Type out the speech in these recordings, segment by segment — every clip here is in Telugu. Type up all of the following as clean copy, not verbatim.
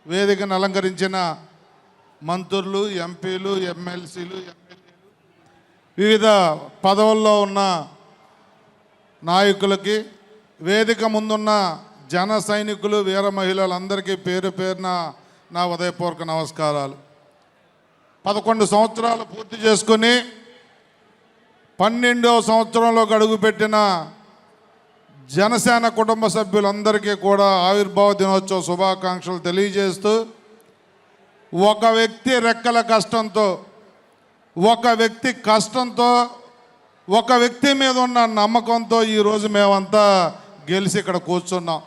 వేదికను అలంకరించిన మంత్రులు, ఎంపీలు, ఎమ్మెల్సీలు, ఎమ్మెల్యేలు, వివిధ పదవుల్లో ఉన్న నాయకులకి, వేదిక ముందున్న జన సైనికులు, వీర మహిళలందరికీ పేరు పేరున నా ఉదయపూర్వక నమస్కారాలు. 11 సంవత్సరాలు పూర్తి చేసుకుని 12వ సంవత్సరంలోకి అడుగుపెట్టిన జనసేన కుటుంబ సభ్యులందరికీ కూడా ఆవిర్భావ దినోత్సవ శుభాకాంక్షలు తెలియజేస్తూ, ఒక వ్యక్తి రెక్కల కష్టంతో, ఒక వ్యక్తి మీద ఉన్న నమ్మకంతో ఈరోజు మేమంతా గెలిచి ఇక్కడ కూర్చున్నాం.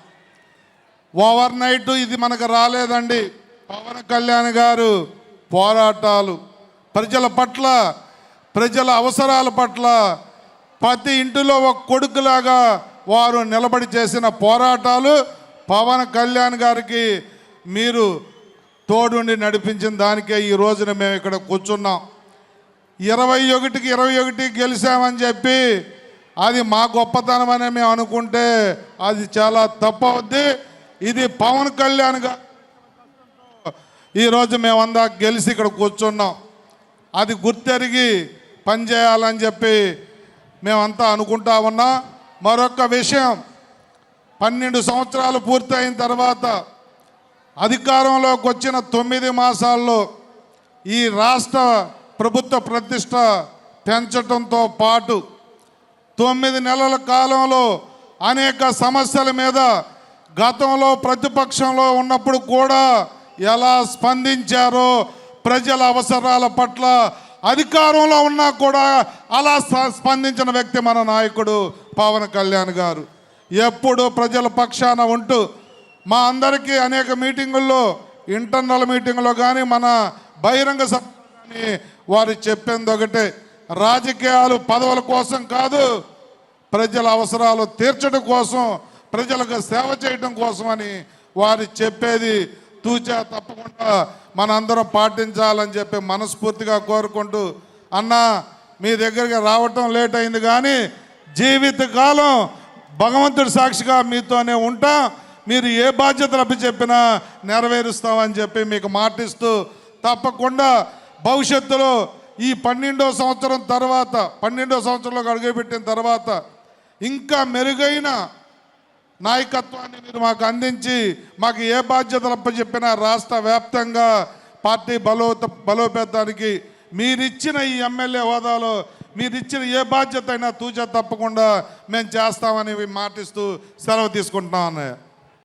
ఓవర్ నైట్ ఇది మనకు రాలేదండి. పవన్ కళ్యాణ్ గారు పోరాటాలు, ప్రజల పట్ల, ప్రజల అవసరాల పట్ల ప్రతి ఇంటిలో ఒక కొడుకులాగా వారు నిలబడి చేసిన పోరాటాలు పవన్ కళ్యాణ్ గారికి మీరు తోడుండి నడిపించిన దానికే ఈ రోజున మేము ఇక్కడ కూర్చున్నాం. 21కి 21 గెలిచామని చెప్పి అది మా గొప్పతనం అని మేము అనుకుంటే అది చాలా తప్పవుద్ది. ఇది పవన్ కళ్యాణ్ గారు ఈరోజు మేమంతా గెలిచి ఇక్కడ కూర్చున్నాం. అది గుర్తెరిగి పనిచేయాలని చెప్పి మేమంతా అనుకుంటా ఉన్నాం. మరొక విషయం, 12 సంవత్సరాలు పూర్తయిన తర్వాత అధికారంలోకి వచ్చిన 9 మాసాల్లో ఈ రాష్ట్ర ప్రభుత్వ ప్రతిష్ట పెంచడంతో పాటు 9 నెలల కాలంలో అనేక సమస్యల మీద గతంలో ప్రతిపక్షంలో ఉన్నప్పుడు కూడా ఎలా స్పందించారో, ప్రజల అవసరాల పట్ల అధికారంలో ఉన్నా కూడా అలా స్పందించిన వ్యక్తి మన నాయకుడు పవన్ కళ్యాణ్ గారు. ఎప్పుడు ప్రజల పక్షాన ఉంటూ మా అందరికీ అనేక మీటింగుల్లో, ఇంటర్నల్ మీటింగులో కానీ మన బహిరంగ సభ కానీ వారు చెప్పింది ఒకటే, రాజకీయాలు పదవుల కోసం కాదు, ప్రజల అవసరాలు తీర్చడం కోసం, ప్రజలకు సేవ చేయడం కోసం అని వారు చెప్పేది తూచా తప్పకుండా మనందరం పాటించాలని చెప్పి మనస్ఫూర్తిగా కోరుకుంటూ, అన్న మీ దగ్గరికి రావటం లేట్ అయింది కానీ జీవితకాలం భగవంతుడి సాక్షిగా మీతోనే ఉంటాం, మీరు ఏ బాధ్యతలు అప్పచెప్పినా నెరవేరుస్తామని చెప్పి మీకు మాటిస్తూ, తప్పకుండా భవిష్యత్తులో ఈ 12వ సంవత్సరం తర్వాత, 12వ సంవత్సరంలోకి అడుగుపెట్టిన తర్వాత ఇంకా మెరుగైన నాయకత్వాన్ని మీరు మాకు అందించి, మాకు ఏ బాధ్యతలు అప్పచెప్పినా రాష్ట్ర వ్యాప్తంగా పార్టీ బలోపేతానికి మీరిచ్చిన ఈ ఎమ్మెల్యే హోదాలో మీరిచ్చిన ఏ బాధ్యత అయినా తూచా తప్పకుండా మేము చేస్తామని మాటిస్తూ సెలవు తీసుకుంటున్నాం అన్నయ్య.